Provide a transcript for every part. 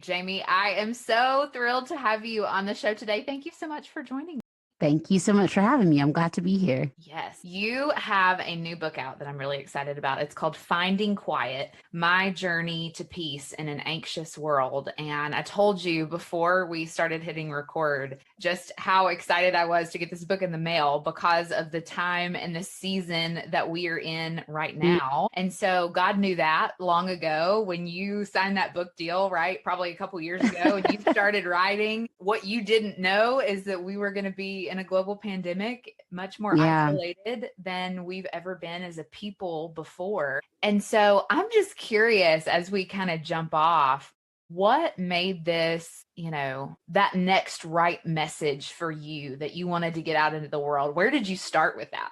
Jamie, I am so thrilled to have you on the show today. Thank you so much for joining me. Thank you so much for having me. I'm glad to be here. Yes, you have a new book out that I'm really excited about. It's called Finding Quiet, My Journey to Peace in an Anxious World. And I told you before we started hitting record just how excited I was to get this book in the mail because of the time and the season that we are in right now. And so God knew that long ago when you signed that book deal, right? Probably a couple years ago, and you started writing. What you didn't know is that we were going to be in a global pandemic, much more isolated than we've ever been as a people before. And so I'm just curious, as we kind of jump off, what made this, that next right message for you that you wanted to get out into the world? Where did you start with that?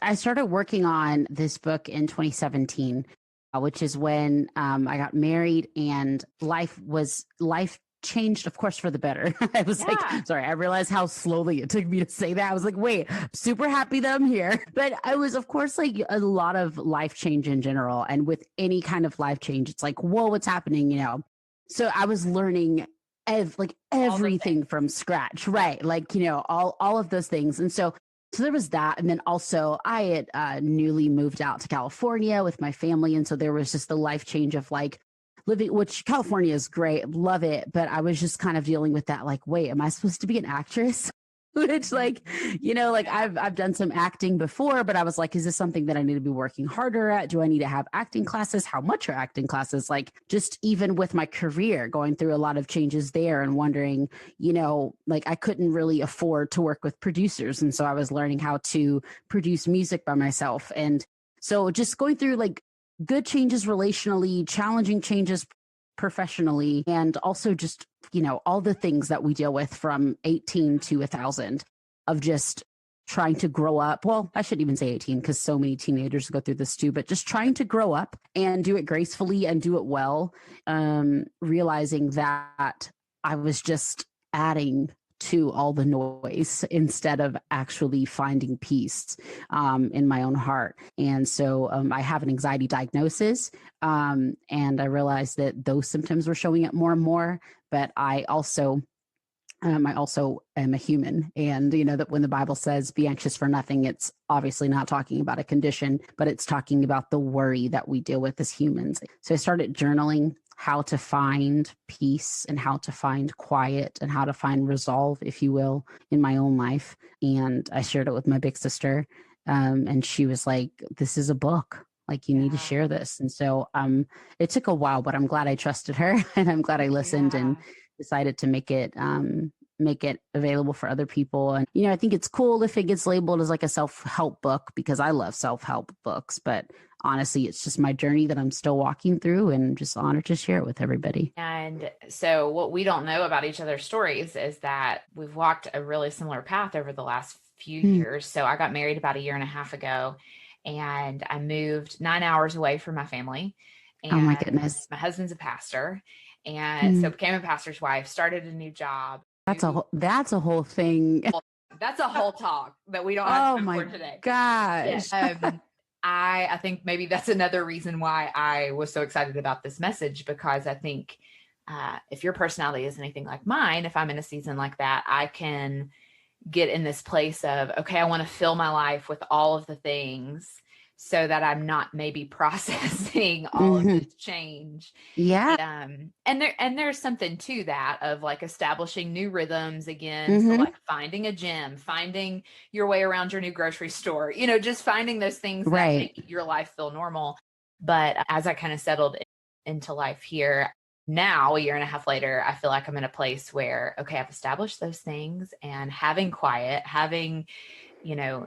I started working on this book in 2017, which is when I got married and life changed, of course, for the better. I was like, sorry, I realized how slowly it took me to say that. I was like, wait, I'm super happy that I'm here. But I was, of course, like a lot of life change in general. And with any kind of life change, it's like, whoa, what's happening, So I was learning everything from scratch, right? Like, all of those things. And so there was that. And then also I had newly moved out to California with my family. And so there was just the life change of like, living, which California is great, love it, but I was just kind of dealing with that, like, wait, am I supposed to be an actress? Which, like, I've done some acting before, but I was like, is this something that I need to be working harder at? Do I need to have acting classes? How much are acting classes? Like, just even with my career, going through a lot of changes there and wondering, like I couldn't really afford to work with producers, and so I was learning how to produce music by myself, and so just going through like good changes relationally, challenging changes professionally, and also just, all the things that we deal with from 18 to 1,000 of just trying to grow up. Well, I shouldn't even say 18 because so many teenagers go through this too, but just trying to grow up and do it gracefully and do it well. Realizing that I was just adding to all the noise instead of actually finding peace in my own heart. And so I have an anxiety diagnosis, and I realized that those symptoms were showing up more and more. But I also am a human, and that when the Bible says be anxious for nothing, it's obviously not talking about a condition, but it's talking about the worry that we deal with as humans. So I started journaling how to find peace and how to find quiet and how to find resolve, if you will, in my own life. And I shared it with my big sister, and she was like, this is a book. Like, you need to share this. And so it took a while, but I'm glad I trusted her and I'm glad I listened and decided to make it available for other people. And, I think it's cool if it gets labeled as like a self-help book because I love self-help books, but honestly, it's just my journey that I'm still walking through and just honored to share it with everybody. And so what we don't know about each other's stories is that we've walked a really similar path over the last few years. So I got married about a year and a half ago, and I moved 9 hours away from my family. And oh my goodness. My husband's a pastor. And so became a pastor's wife, started a new job. That's a whole thing. That's a whole talk that we don't have time for today. Oh my gosh. Yeah. I think maybe that's another reason why I was so excited about this message, because I think if your personality is anything like mine, if I'm in a season like that, I can get in this place of, okay, I want to fill my life with all of the things so that I'm not maybe processing all of this change. Yeah. And there's something to that of like establishing new rhythms again. So like finding a gym, finding your way around your new grocery store, just finding those things that make your life feel normal. But as I kind of settled into life here now, a year and a half later, I feel like I'm in a place where, okay, I've established those things, and having quiet, having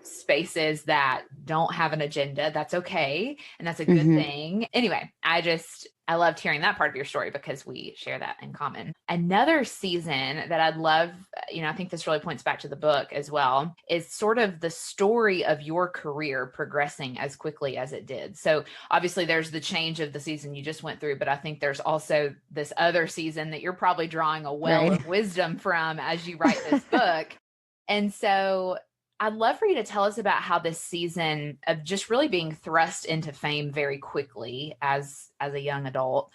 spaces that don't have an agenda, that's okay. And that's a good thing. Anyway, I loved hearing that part of your story because we share that in common. Another season that I'd love, I think this really points back to the book as well, is sort of the story of your career progressing as quickly as it did. So obviously there's the change of the season you just went through, but I think there's also this other season that you're probably drawing a well of wisdom from as you write this book. And so I'd love for you to tell us about how this season of just really being thrust into fame very quickly as a young adult,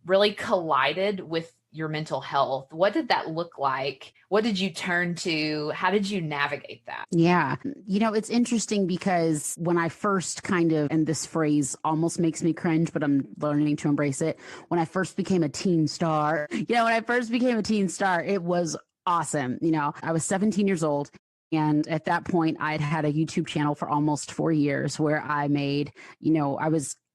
really collided with your mental health. What did that look like? What did you turn to? How did you navigate that? Yeah. It's interesting because when I first kind of, and this phrase almost makes me cringe, but I'm learning to embrace it. When I first became a teen star, it was awesome. I was 17 years old. And at that point, I'd had a YouTube channel for almost 4 years where I made,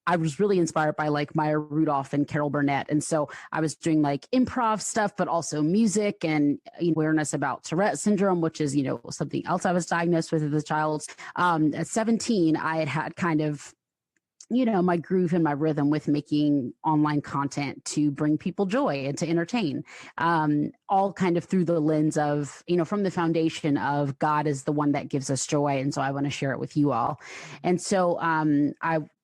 I was really inspired by like Maya Rudolph and Carol Burnett. And so I was doing like improv stuff, but also music and awareness about Tourette syndrome, which is, something else I was diagnosed with as a child. At 17, I had kind of my groove and my rhythm with making online content to bring people joy and to entertain, all kind of through the lens of, from the foundation of God is the one that gives us joy. And so I want to share it with you all. And so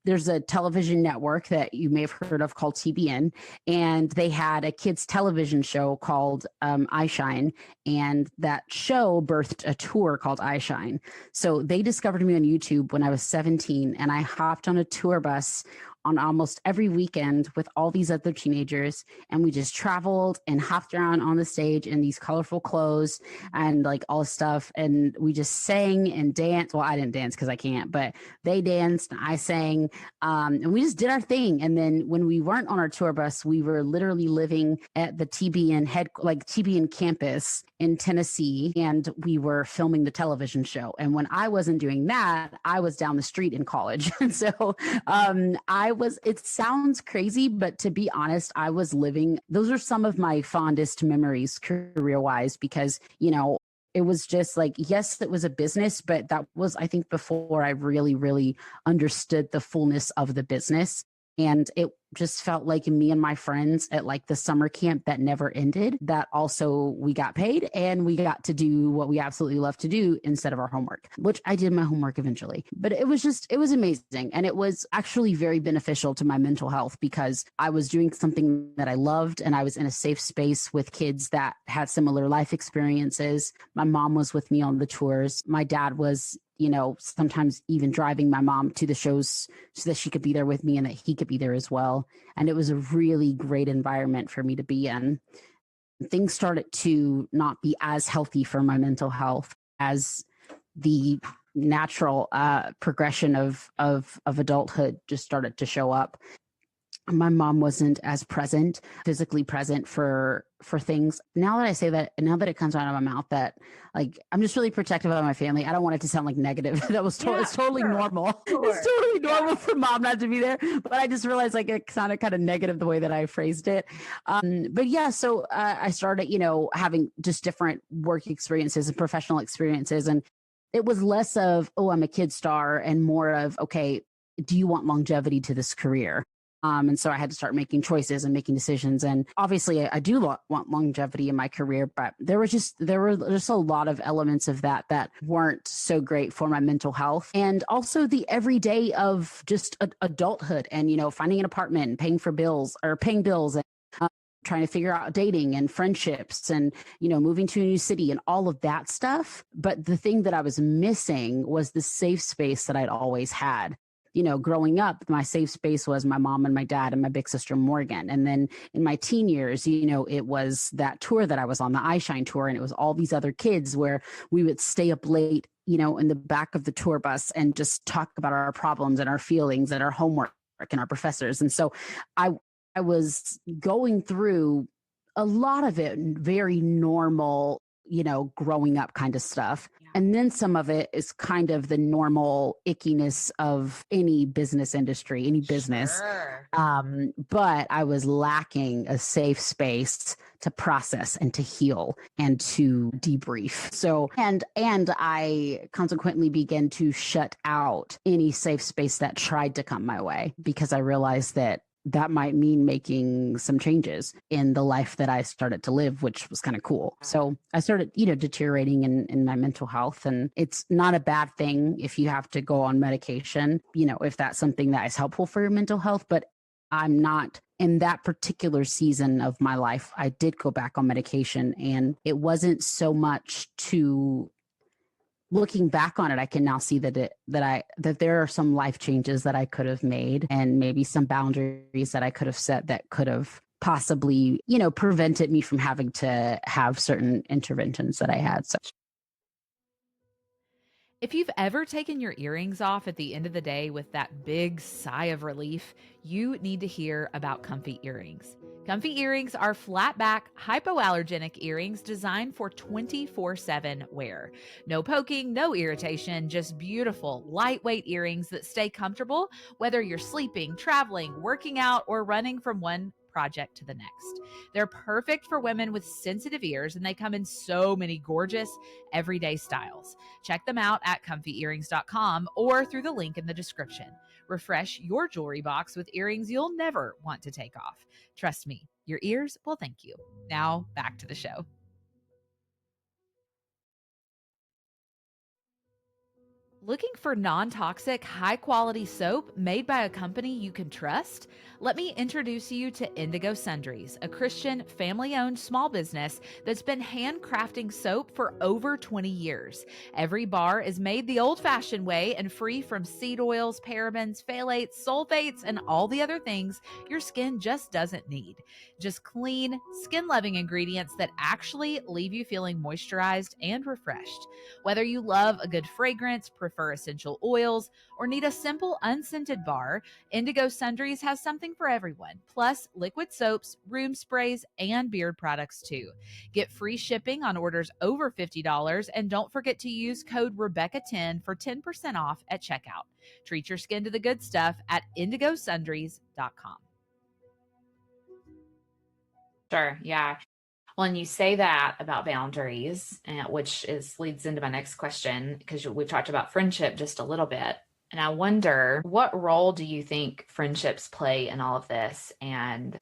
there's a television network that you may have heard of called TBN, and they had a kids television show called iShine, and that show birthed a tour called iShine. So they discovered me on YouTube when I was 17, and I hopped on a tour bus on almost every weekend with all these other teenagers, and we just traveled and hopped around on the stage in these colorful clothes and like all this stuff, and we just sang and danced. Well, I didn't dance because I can't, but they danced and I sang, and we just did our thing. And then when we weren't on our tour bus, we were literally living at the TBN campus in Tennessee, and we were filming the television show. And when I wasn't doing that, I was down the street in college. And so it sounds crazy, but to be honest, I was living, those are some of my fondest memories career-wise, because, it was just like, yes, it was a business, but that was, I think, before I really, really understood the fullness of the business. And it just felt like me and my friends at like the summer camp that never ended, that also we got paid and we got to do what we absolutely love to do instead of our homework, which I did my homework eventually. But it was amazing. And it was actually very beneficial to my mental health because I was doing something that I loved and I was in a safe space with kids that had similar life experiences. My mom was with me on the tours. My dad was sometimes even driving my mom to the shows so that she could be there with me and that he could be there as well. And it was a really great environment for me to be in. Things started to not be as healthy for my mental health as the natural progression of adulthood just started to show up. My mom wasn't as physically present for things. Now that I say that, and now that it comes out of my mouth, that like, I'm just really protective of my family. I don't want it to sound like negative. That was it's totally normal. Sure. It's totally normal for mom not to be there. But I just realized like it sounded kind of negative the way that I phrased it. But yeah, so I started, having just different work experiences and professional experiences. And it was less of, oh, I'm a kid star, and more of, okay, do you want longevity to this career? And so I had to start making choices and making decisions. And obviously I do want longevity in my career, but there were just a lot of elements of that weren't so great for my mental health. And also the everyday of just adulthood and, finding an apartment and paying bills and trying to figure out dating and friendships and, moving to a new city and all of that stuff. But the thing that I was missing was the safe space that I'd always had. Growing up, my safe space was my mom and my dad and my big sister, Morgan. And then in my teen years, it was that tour that I was on, the iShine tour. And it was all these other kids where we would stay up late, in the back of the tour bus and just talk about our problems and our feelings and our homework and our professors. And so I was going through a lot of it very normal, growing up kind of stuff. Yeah. And then some of it is kind of the normal ickiness of any business industry, any business. Sure. But I was lacking a safe space to process and to heal and to debrief. So, and I consequently began to shut out any safe space that tried to come my way because I realized that might mean making some changes in the life that I started to live, which was kind of cool. So I started, deteriorating in my mental health, and it's not a bad thing if you have to go on medication, if that's something that is helpful for your mental health, but I'm not in that particular season of my life. I did go back on medication, and it wasn't so much to looking back on it, I can now see that there are some life changes that I could have made and maybe some boundaries that I could have set that could have possibly, prevented me from having to have certain interventions that I had. So if you've ever taken your earrings off at the end of the day with that big sigh of relief, you need to hear about Comfy Earrings. Comfy Earrings are flat back, hypoallergenic earrings designed for 24/7 wear. No poking, no irritation, just beautiful, lightweight earrings that stay comfortable whether you're sleeping, traveling, working out, or running from one project to the next. They're perfect for women with sensitive ears, and they come in so many gorgeous everyday styles. Check them out at comfyearrings.com or through the link in the description. Refresh your jewelry box with earrings you'll never want to take off. Trust me, your ears will thank you. Now, back to the show. Looking for non-toxic, high-quality soap made by a company you can trust? Let me introduce you to Indigo Sundries, a Christian, family-owned small business that's been handcrafting soap for over 20 years. Every bar is made the old-fashioned way and free from seed oils, parabens, phthalates, sulfates, and all the other things your skin just doesn't need. Just clean, skin-loving ingredients that actually leave you feeling moisturized and refreshed. Whether you love a good fragrance, prefer essential oils, or need a simple unscented bar, Indigo Sundries has something for everyone, plus liquid soaps, room sprays, and beard products too. Get free shipping on orders over $50, and don't forget to use code Rebecca10 for 10% off at checkout. Treat your skin to the good stuff at indigosundries.com. Sure, yeah. Well, and you say that about boundaries, which leads into my next question, because we've talked about friendship just a little bit. And I wonder, what role do you think friendships play in all of this? And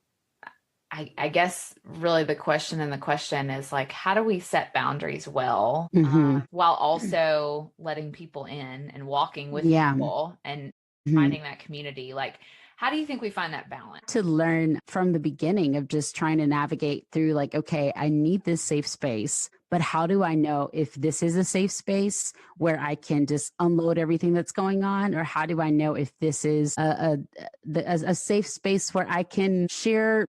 I guess really the question is like, how do we set boundaries well, while also letting people in and walking with people and finding that community? Like, how do you think we find that balance? To learn from the beginning of just trying to navigate through like, okay, I need this safe space, but how do I know if this is a safe space where I can just unload everything that's going on? Or how do I know if this is a safe space where I can share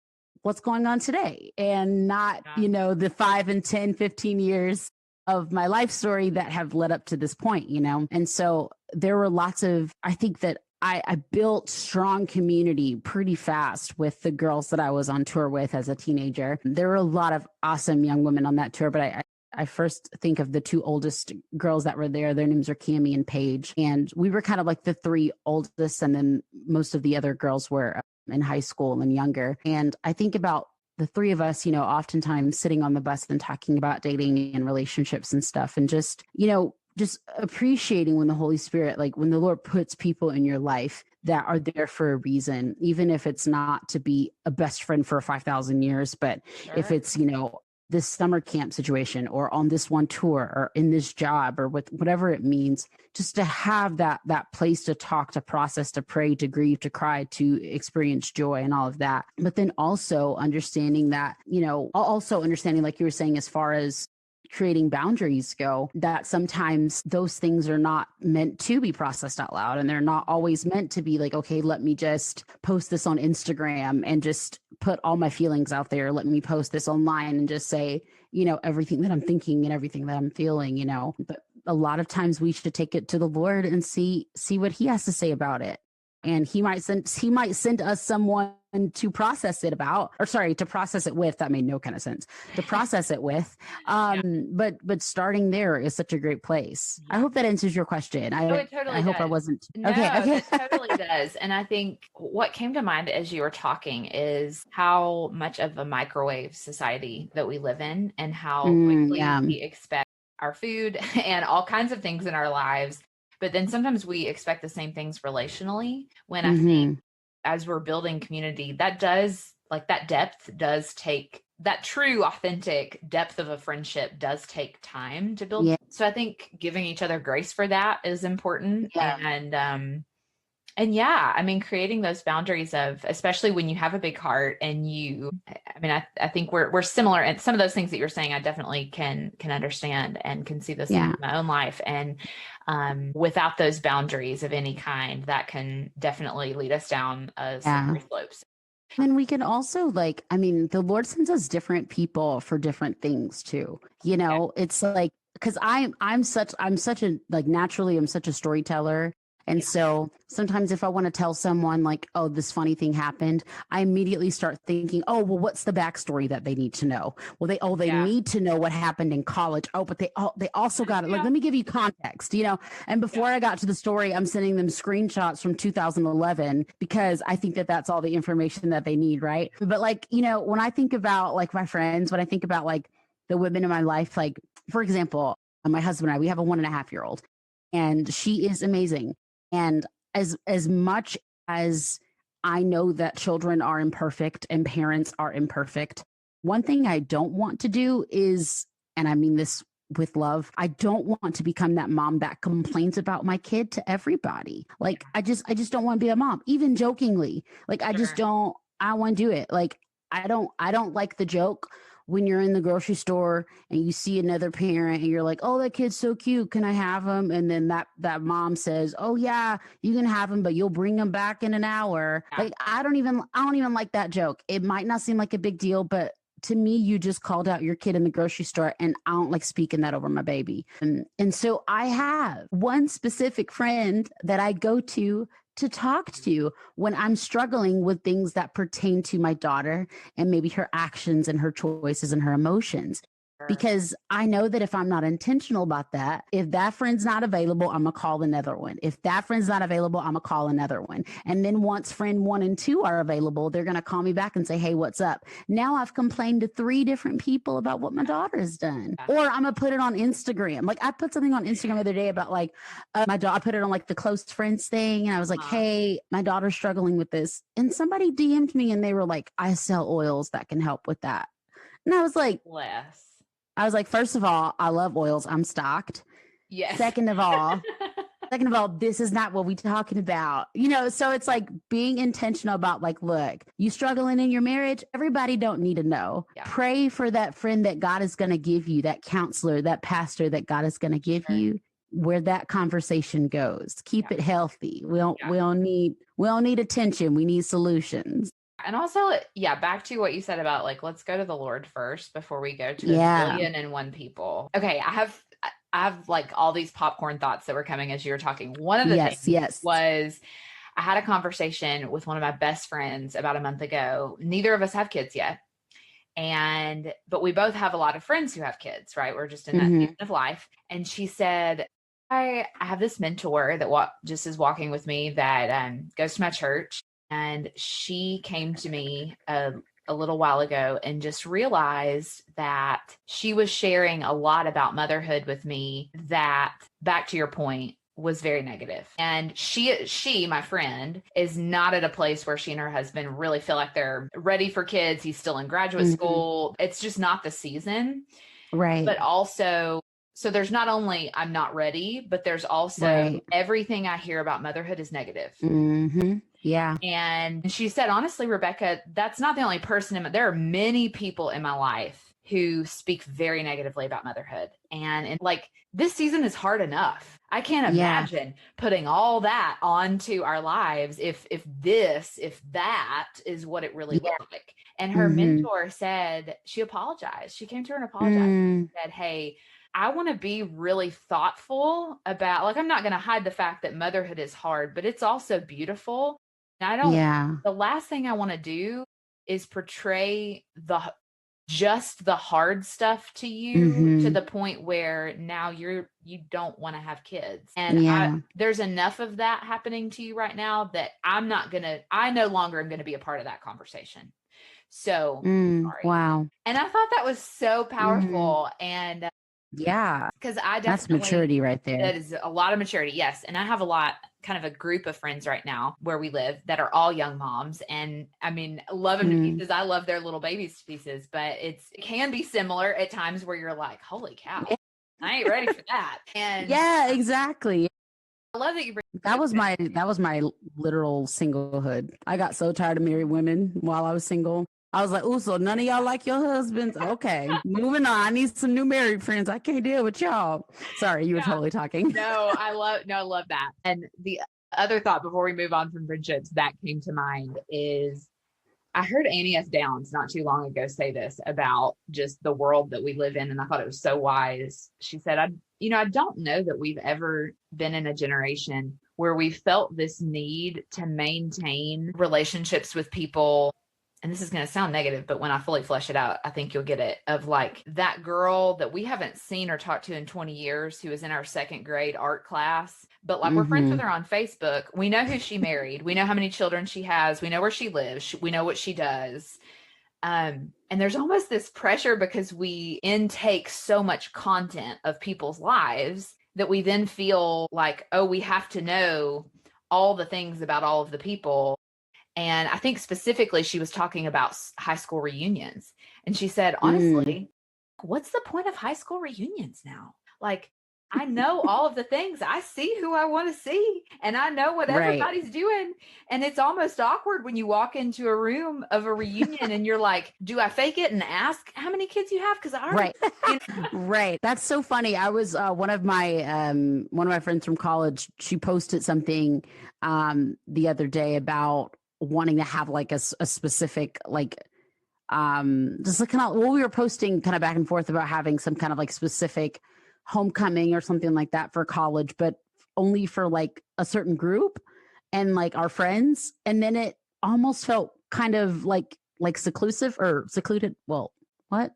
what's going on today and not, the 5 and 10, 15 years of my life story that have led up to this point, And so there were lots of, I think that I built strong community pretty fast with the girls that I was on tour with as a teenager. There were a lot of awesome young women on that tour, but I first think of the two oldest girls that were there. Their names are Cammie and Paige. And we were kind of like the three oldest, and then most of the other girls were in high school and younger. And I think about the three of us, oftentimes sitting on the bus and talking about dating and relationships and stuff, and just appreciating when the Holy Spirit, like when the Lord puts people in your life that are there for a reason, even if it's not to be a best friend for 5,000 years, but if it's, this summer camp situation or on this one tour or in this job or with whatever it means, just to have that place to talk, to process, to pray, to grieve, to cry, to experience joy and all of that. But then also understanding that, like you were saying, as far as creating boundaries go, that sometimes those things are not meant to be processed out loud, and they're not always meant to be like, okay, let me just post this on Instagram and just put all my feelings out there. Let me post this online and just say, everything that I'm thinking and everything that I'm feeling, but a lot of times we should take it to the Lord and see what he has to say about it. And he might send us someone to process it with. That made no kind of sense. To process it with. But starting there is such a great place. I hope that answers your question. It totally hope does. I wasn't. No, okay. It totally does. And I think what came to mind as you were talking is how much of a microwave society that we live in, and how quickly we expect our food and all kinds of things in our lives. But then sometimes we expect the same things relationally, when I think as we're building community, that depth does take, that true, authentic depth of a friendship does take time to build. Yeah. So I think giving each other grace for that is important. Yeah. And yeah, I mean, creating those boundaries of, especially when you have a big heart and I think we're similar, and some of those things that you're saying, I definitely can understand and can see this in my own life. And without those boundaries of any kind, that can definitely lead us down slippery slopes. And we can also the Lord sends us different people for different things too. It's like, because I'm such a naturally I'm such a storyteller. And so sometimes if I want to tell someone like, oh, this funny thing happened, I immediately start thinking, oh, well, what's the backstory that they need to know? Well, they need to know what happened in college. Oh, but they also got it. Like, let me give you context, And before I got to the story, I'm sending them screenshots from 2011 because I think that that's all the information that they need. Right. But when I think about like my friends, when I think about like the women in my life, like, for example, my husband and I, we have a 1.5-year-old and she is amazing. And as much as I know that children are imperfect and parents are imperfect, one thing I don't want to do is, and I mean this with love, I don't want to become that mom that complains about my kid to everybody. Like I just don't want to be a mom, even jokingly. Like I just don't, I want to do it. Like I don't like the joke when you're in the grocery store and you see another parent and you're like, oh, that kid's so cute. Can I have him? And then that mom says, oh yeah, you can have him, but you'll bring him back in an hour. Like, I don't even like that joke. It might not seem like a big deal, but to me, you just called out your kid in the grocery store and I don't like speaking that over my baby. And so I have one specific friend that I go to talk to when I'm struggling with things that pertain to my daughter and maybe her actions and her choices and her emotions. Because I know that if I'm not intentional about that, if that friend's not available, I'm going to call another one. If that friend's not available, I'm going to call another one. And then once friend 1 and 2 are available, they're going to call me back and say, hey, what's up? Now I've complained to 3 different people about what my daughter has done. Or I'm going to put it on Instagram. Like I put something on Instagram the other day about like my daughter, I put it on like the close friends thing. And I was like, hey, my daughter's struggling with this. And somebody DM'd me and they were like, I sell oils that can help with that. And I was like, first of all, I love oils. I'm stocked. Yes. Second of all, this is not what we're talking about. So it's like being intentional about like, look, you struggling in your marriage, everybody don't need to know. Yeah. Pray for that friend that God is going to give you, that counselor, that pastor that God is going to give you, where that conversation goes. Keep it healthy. We don't need attention. We need solutions. And also, back to what you said about like, let's go to the Lord first before we go to the 1,000,001 people. Okay, I have like all these popcorn thoughts that were coming as you were talking. One of the things was I had a conversation with one of my best friends about a month ago. Neither of us have kids yet. But we both have a lot of friends who have kids, right? We're just in that season of life. And she said, I have this mentor that just is walking with me that goes to my church. And she came to me a little while ago and just realized that she was sharing a lot about motherhood with me that, back to your point, was very negative. And she, my friend, is not at a place where she and her husband really feel like they're ready for kids. He's still in graduate school. It's just not the season. Right. But also, so there's not only I'm not ready, but there's also everything I hear about motherhood is negative. Yeah. And she said, honestly, Rebecca, that's not the only person there are many people in my life who speak very negatively about motherhood. And like, this season is hard enough. I can't imagine putting all that onto our lives if that is what it really looked like. And her mentor said, she apologized. She came to her and apologized and said, hey, I want to be really thoughtful about, like, I'm not going to hide the fact that motherhood is hard, but it's also beautiful. And the last thing I want to do is portray just the hard stuff to you to the point where now you don't want to have kids. And there's enough of that happening to you right now that I no longer am going to be a part of that conversation. So, sorry. Wow. And I thought that was so powerful. And because that's maturity right there. That is a lot of maturity. Yes. And I have kind of a group of friends right now where we live that are all young moms. And I mean, love them to pieces. I love their little babies to pieces, but it can be similar at times where you're like, holy cow, I ain't ready for that. And exactly. I love that you bring that was my literal singlehood. I got so tired of married women while I was single. I was like, oh, so none of y'all like your husbands? Okay, moving on. I need some new married friends. I can't deal with y'all. Sorry, you were totally talking. No, I love that. And the other thought before we move on from friendships that came to mind is I heard Annie F. Downs not too long ago say this about just the world that we live in. And I thought it was so wise. She said, I don't know that we've ever been in a generation where we felt this need to maintain relationships with people. And this is going to sound negative, but when I fully flesh it out, I think you'll get it, of like that girl that we haven't seen or talked to in 20 years who was in our second grade art class, but like we're friends with her on Facebook. We know who she married. We know how many children she has. We know where she lives. We know what she does. And there's almost this pressure because we intake so much content of people's lives that we then feel like, oh, we have to know all the things about all of the people. And I think specifically she was talking about high school reunions. And she said, honestly, what's the point of high school reunions now? Like, I know all of the things. I see who I want to see, and I know what everybody's doing. And it's almost awkward when you walk into a room of a reunion and you're like, do I fake it and ask how many kids you have? Because I already, Right. That's so funny. I was one of my friends from college. She posted something the other day about wanting to have like a specific like just like kind of, well, we were posting kind of back and forth about having some kind of like specific homecoming or something like that for college, but only for like a certain group and like our friends. And then it almost felt kind of like seclusive or secluded. Well, what?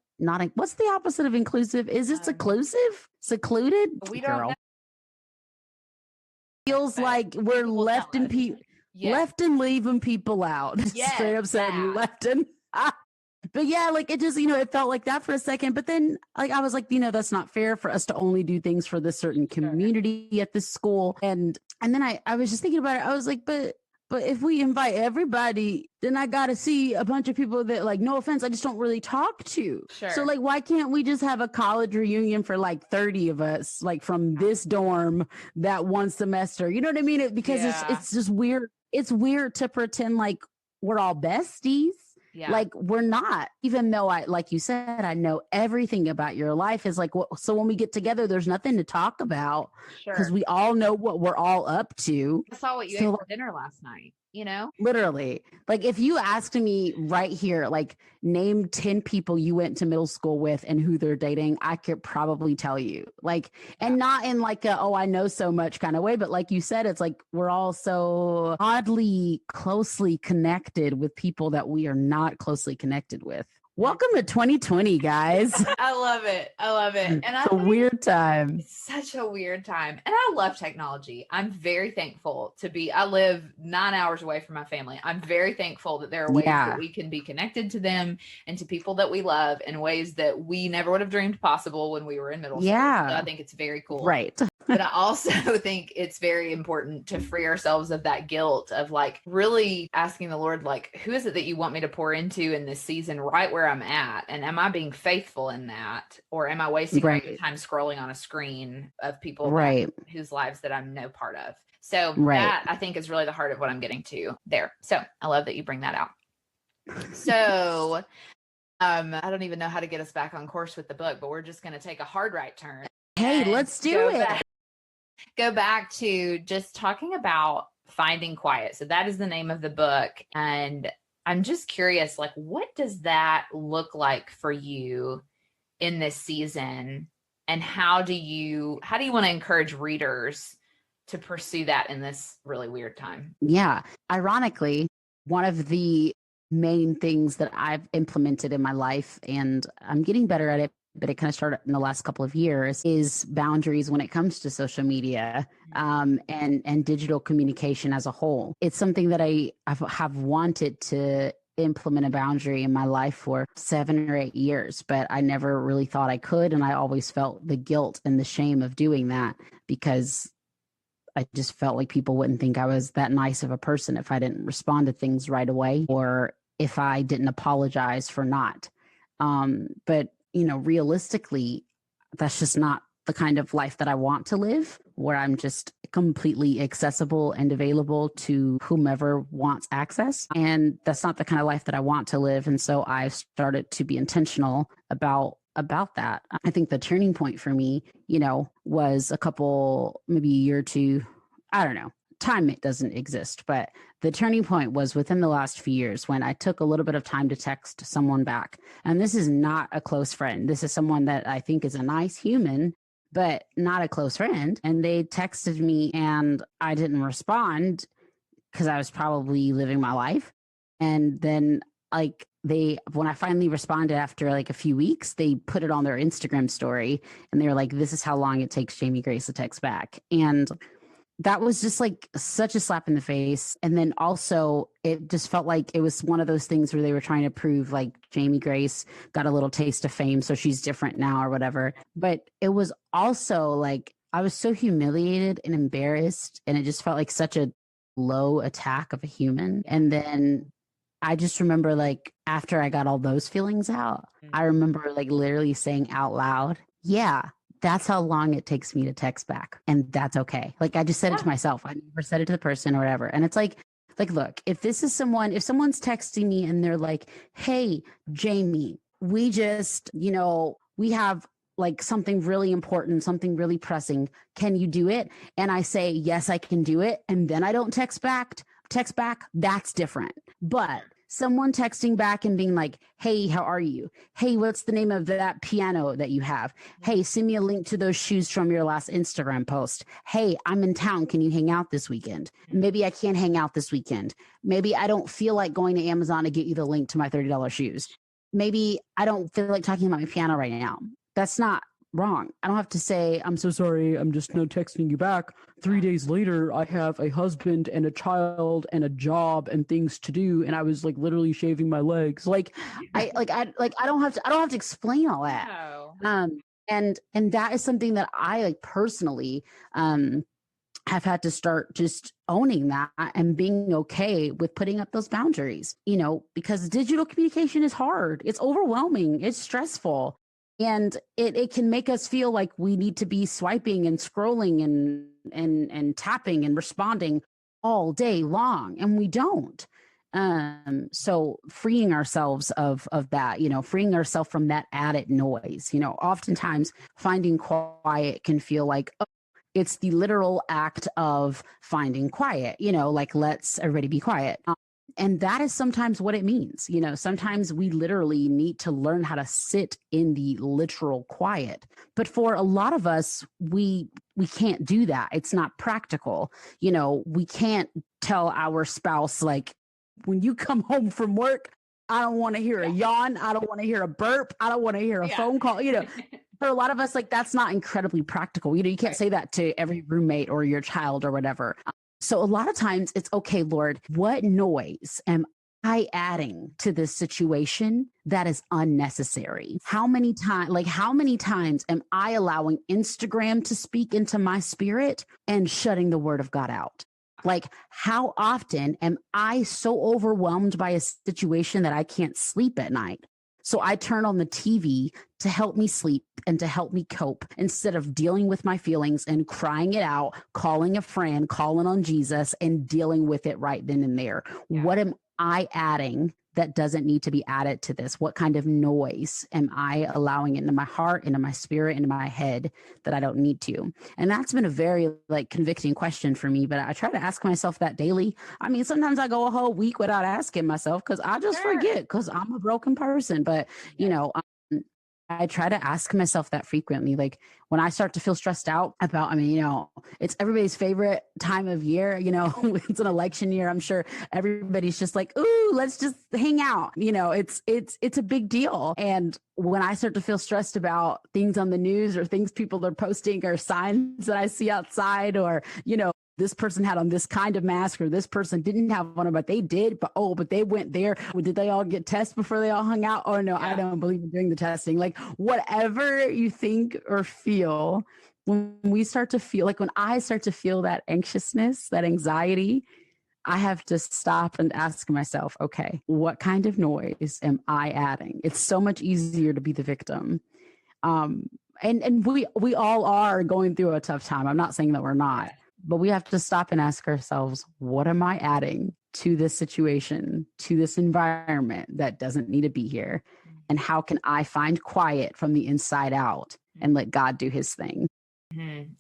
What's the opposite of inclusive? Is it seclusive? Secluded? We don't know. Feels like we're left and leaving people out. Yes, straight up said left and but yeah, like it just, it felt like that for a second. But then like I was like, that's not fair for us to only do things for this certain community at this school. And then I was just thinking about it. I was like, but if we invite everybody, then I got to see a bunch of people that, like, no offense, I just don't really talk to. Sure. So like, why can't we just have a college reunion for like 30 of us, like from this dorm that one semester? You know what I mean? Because it's just weird. It's weird to pretend like we're all besties. Yeah. Like we're not, even though like you said, I know everything about your life is like, so when we get together, there's nothing to talk about because we all know what we're all up to. I saw what you ate for dinner last night, literally. Like if you asked me right here, like name 10 people you went to middle school with and who they're dating, I could probably tell you, like, and not in like I know so much kind of way, but like you said, it's like, we're all so oddly closely connected with people that we are not closely connected with. Welcome to 2020, guys. I love it. And it's a weird time. It's such a weird time. And I love technology. I'm very thankful I live 9 hours away from my family. I'm very thankful that there are ways that we can be connected to them and to people that we love in ways that we never would have dreamed possible when we were in middle school. Yeah. So I think it's very cool. Right. But I also think it's very important to free ourselves of that guilt of like really asking the Lord, like, who is it that you want me to pour into in this season right where I'm at? And am I being faithful in that? Or am I wasting my time scrolling on a screen of people whose lives that I'm no part of? So that I think is really the heart of what I'm getting to there. So I love that you bring that out. So I don't even know how to get us back on course with the book, but we're just going to take a hard right turn. Hey, let's do it. Go back to just talking about finding quiet. So that is the name of the book. And I'm just curious, like, what does that look like for you in this season? And how do you want to encourage readers to pursue that in this really weird time? Yeah. Ironically, one of the main things that I've implemented in my life, and I'm getting better at it, but it kind of started in the last couple of years, is boundaries when it comes to social media and digital communication as a whole. It's something that I have wanted to implement a boundary in my life for 7 or 8 years, but I never really thought I could. And I always felt the guilt and the shame of doing that because I just felt like people wouldn't think I was that nice of a person if I didn't respond to things right away or if I didn't apologize for not. But realistically, that's just not the kind of life that I want to live, where I'm just completely accessible and available to whomever wants access. And that's not the kind of life that I want to live. And so I've started to be intentional about that. I think the turning point for me, was maybe a year or two, I don't know, time it doesn't exist. But the turning point was within the last few years when I took a little bit of time to text someone back. And this is not a close friend. This is someone that I think is a nice human, but not a close friend. And they texted me and I didn't respond because I was probably living my life. And then like when I finally responded after like a few weeks, they put it on their Instagram story and they were like, this is how long it takes Jamie Grace to text back. And that was just like such a slap in the face. And then also it just felt like it was one of those things where they were trying to prove like Jamie Grace got a little taste of fame, so she's different now or whatever. But it was also like, I was so humiliated and embarrassed, and it just felt like such a low attack of a human. And then I just remember like after I got all those feelings out, I remember like literally saying out loud, yeah, that's how long it takes me to text back. And that's okay. Like I just said it to myself. I never said it to the person or whatever. And it's like, look, if someone's texting me and they're like, hey, Jamie, we just, we have like something really important, something really pressing. Can you do it? And I say, yes, I can do it. And then I don't text back, that's different. But someone texting back and being like, hey, how are you? Hey, what's the name of that piano that you have? Hey, send me a link to those shoes from your last Instagram post. Hey, I'm in town. Can you hang out this weekend? Maybe I can't hang out this weekend. Maybe I don't feel like going to Amazon to get you the link to my $30 shoes. Maybe I don't feel like talking about my piano right now. That's not wrong. I don't have to say, I'm so sorry, I'm just not texting you back. 3 days later, I have a husband and a child and a job and things to do, and I was like literally shaving my legs. Like I don't have to explain all that. No. And that is something that I like personally have had to start just owning that and being okay with putting up those boundaries, because digital communication is hard. It's overwhelming. It's stressful. And it can make us feel like we need to be swiping and scrolling and tapping and responding all day long, and we don't. So freeing ourselves of that, freeing ourselves from that added noise. Oftentimes finding quiet can feel like, oh, it's the literal act of finding quiet. Like let's everybody be quiet. And that is sometimes what it means. Sometimes we literally need to learn how to sit in the literal quiet. But for a lot of us, we can't do that. It's not practical. We can't tell our spouse, like, when you come home from work, I don't want to hear a yawn. I don't want to hear a burp. I don't want to hear a phone call. For a lot of us, like, that's not incredibly practical. You can't say that to every roommate or your child or whatever. So a lot of times it's, okay, Lord, what noise am I adding to this situation that is unnecessary? How many times am I allowing Instagram to speak into my spirit and shutting the word of God out? Like, how often am I so overwhelmed by a situation that I can't sleep at night? So I turn on the TV to help me sleep and to help me cope instead of dealing with my feelings and crying it out, calling a friend, calling on Jesus and dealing with it right then and there. Yeah. What am I adding that doesn't need to be added to this? What kind of noise am I allowing into my heart, into my spirit, into my head that I don't need to? And that's been a very convicting question for me, but I try to ask myself that daily. I mean, sometimes I go a whole week without asking myself because I just forget because I'm a broken person. But, I try to ask myself that frequently. Like when I start to feel stressed out about, it's everybody's favorite time of year, it's an election year. I'm sure everybody's just like, ooh, let's just hang out. It's a big deal. And when I start to feel stressed about things on the news or things people are posting or signs that I see outside or, this person had on this kind of mask or this person didn't have one, but they did. But they went there. Did they all get tested before they all hung out? Oh, no, I don't believe in doing the testing. Like whatever you think or feel, when I start to feel that anxiousness, that anxiety, I have to stop and ask myself, okay, what kind of noise am I adding? It's so much easier to be the victim. And we all are going through a tough time. I'm not saying that we're not. But we have to stop and ask ourselves, what am I adding to this situation, to this environment that doesn't need to be here? And how can I find quiet from the inside out and let God do his thing?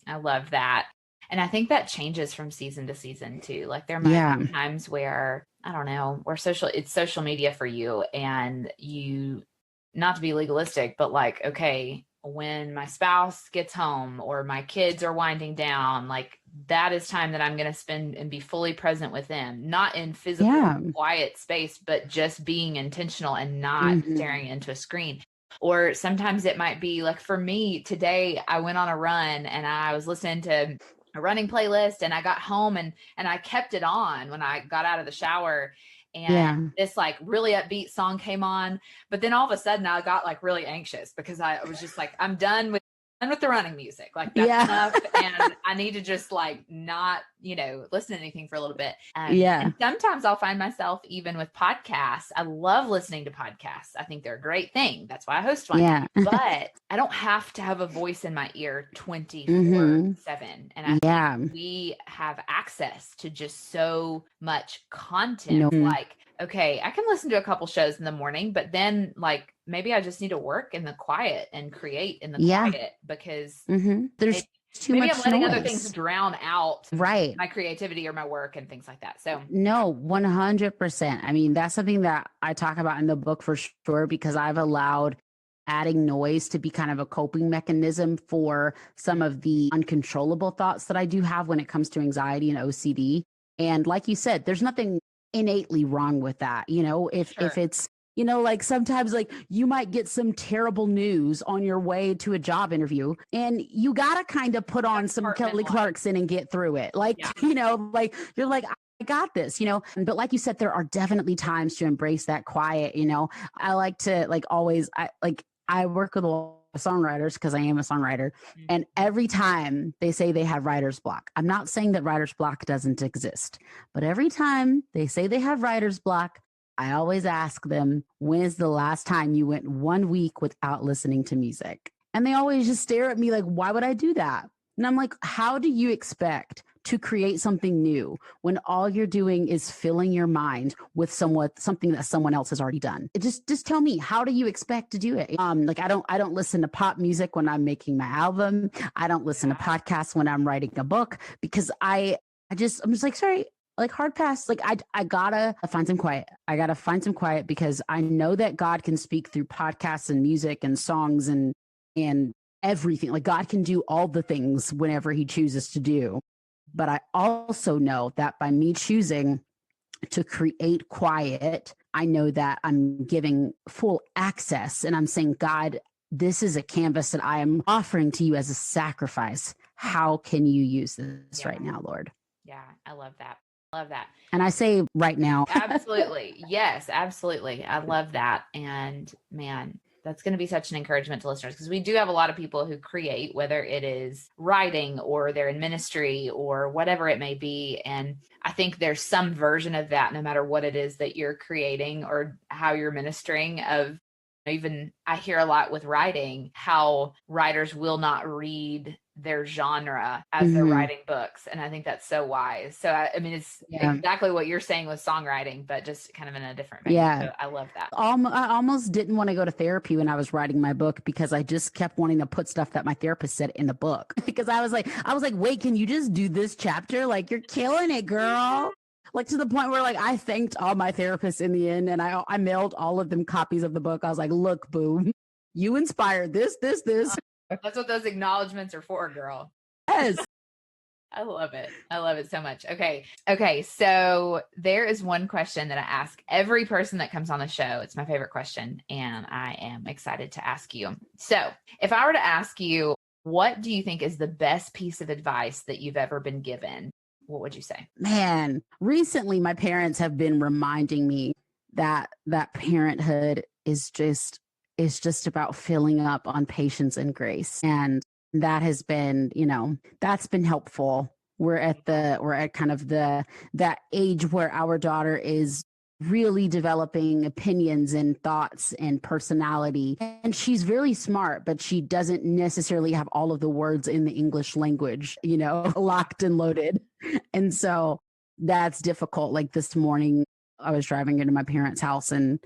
I love that. And I think that changes from season to season too. Like there might be times where, I don't know, where it's social media for you, and you, not to be legalistic, but like, okay, when my spouse gets home or my kids are winding down, like that is time that I'm going to spend and be fully present with them, not in physical quiet space, but just being intentional and not staring into a screen. Or sometimes it might be like, for me today, I went on a run and I was listening to a running playlist, and I got home and I kept it on when I got out of the shower, and this like really upbeat song came on. But then all of a sudden I got like really anxious because I was just like, I'm done with the running music. Like that's enough. And I need to just like not, listen to anything for a little bit. And sometimes I'll find myself even with podcasts. I love listening to podcasts. I think they're a great thing. That's why I host one. Yeah. But I don't have to have a voice in my ear 24/7. And I think we have access to just so much content. Like, okay, I can listen to a couple shows in the morning, but then like maybe I just need to work in the quiet and create in the quiet, because there's too much I'm letting noise. other things drown out my creativity or my work and things like that. So no, 100%. I mean, that's something that I talk about in the book for sure, because I've allowed adding noise to be kind of a coping mechanism for some of the uncontrollable thoughts that I do have when it comes to anxiety and OCD. And like you said, there's nothing innately wrong with that. If it's, like sometimes like you might get some terrible news on your way to a job interview, and you got to kind of put on some Kelly Clarkson and get through it. Like, like you're like, I got this, but like you said, there are definitely times to embrace that quiet. I like to like always, I work with a lot of songwriters because I am a songwriter. And every time they say they have writer's block, I'm not saying that writer's block doesn't exist, but every time they say they have writer's block, I always ask them, when is the last time you went 1 week without listening to music? And they always just stare at me like, why would I do that? And I'm like, how do you expect to create something new when all you're doing is filling your mind with something that someone else has already done? Just tell me, how do you expect to do it? Like I don't listen to pop music when I'm making my album. I don't listen to podcasts when I'm writing a book, because I'm just like, sorry, like hard pass. Like I gotta find some quiet. I gotta find some quiet, because I know that God can speak through podcasts and music and songs and everything. Like God can do all the things whenever he chooses to do. But I also know that by me choosing to create quiet, I know that I'm giving full access, and I'm saying, God, this is a canvas that I am offering to you as a sacrifice. How can you use this right now, Lord? Yeah, I love that. Love that. And I say right now. Absolutely. Yes, absolutely. I love that. And man, that's going to be such an encouragement to listeners, because we do have a lot of people who create, whether it is writing or they're in ministry or whatever it may be. And I think there's some version of that, no matter what it is that you're creating or how you're ministering. Of even, I hear a lot with writing, how writers will not read their genre as they're writing books. And I think that's so wise. So I mean, it's exactly what you're saying with songwriting, but just kind of in a different vein. Yeah. So I love that. I almost didn't want to go to therapy when I was writing my book, because I just kept wanting to put stuff that my therapist said in the book. Because I was like, wait, can you just do this chapter? Like, you're killing it, girl. Like, to the point where like I thanked all my therapists in the end, and I mailed all of them copies of the book. I was like, look, boo, you inspired this. That's what those acknowledgments are for, girl. Yes. I love it. I love it so much. Okay. So there is one question that I ask every person that comes on the show. It's my favorite question, and I am excited to ask you. So if I were to ask you, what do you think is the best piece of advice that you've ever been given? What would you say? Man, recently my parents have been reminding me that parenthood is just about filling up on patience and grace. And that has been, that's been helpful. We're at kind of that age where our daughter is really developing opinions and thoughts and personality. And she's really smart, but she doesn't necessarily have all of the words in the English language, locked and loaded. And so that's difficult. Like this morning, I was driving into my parents' house, and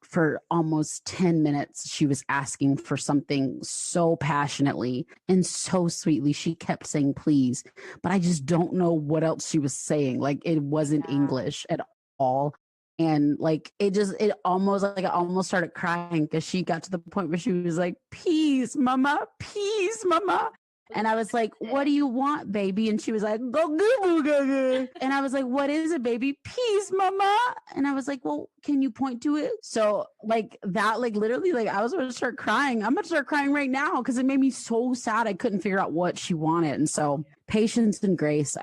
for almost 10 minutes, she was asking for something so passionately and so sweetly. She kept saying, please, but I just don't know what else she was saying. Like it wasn't English at all. And like, it almost like I almost started crying because she got to the point where she was like, peace, mama, peace, mama. And I was like, what do you want, baby? And she was like, go goo goo. And I was like, what is it, baby? Peace, mama. And I was like, well, can you point to it? So like that, like literally, like I was going to start crying. I'm going to start crying right now because it made me so sad. I couldn't figure out what she wanted. And so patience and grace,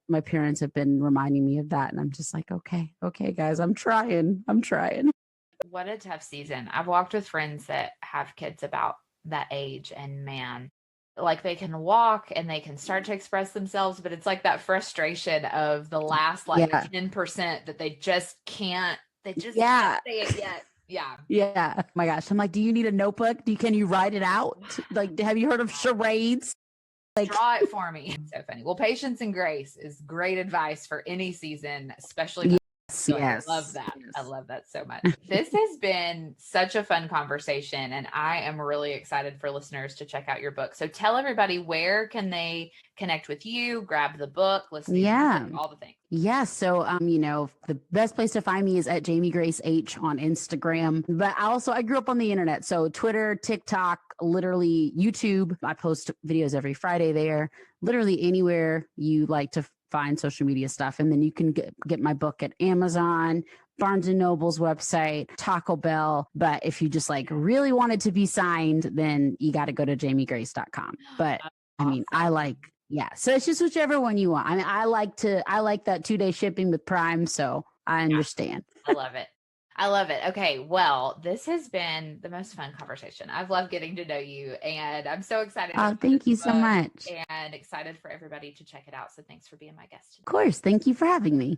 my parents have been reminding me of that. And I'm just like, okay, guys, I'm trying. What a tough season. I've walked with friends that have kids about that age, and man, like they can walk and they can start to express themselves, but it's like that frustration of the last 10% that they just can't say it yet. Yeah. Oh my gosh. I'm like, do you need a notebook? Can you write it out? Like, have you heard of charades? Like, draw it for me. So funny. Well, patience and grace is great advice for any season, especially. Yes. I love that. Yes. I love that so much. This has been such a fun conversation, and I am really excited for listeners to check out your book. So tell everybody, where can they connect with you, grab the book, listen to music, all the things. Yeah. So, the best place to find me is at Jamie Grace H on Instagram. But I grew up on the internet. So Twitter, TikTok, literally YouTube. I post videos every Friday there, literally anywhere you like to find social media stuff. And then you can get my book at Amazon, Barnes and Noble's website, Taco Bell. But if you just like really want it to be signed, then you got to go to jamiegrace.com. But awesome. So it's just whichever one you want. I mean, I like that 2-day shipping with Prime. So I understand. I love it. Okay. Well, this has been the most fun conversation. I've loved getting to know you, and I'm so excited. Oh, thank you so much. And excited for everybody to check it out. So thanks for being my guest today. Of course. Thank you for having me.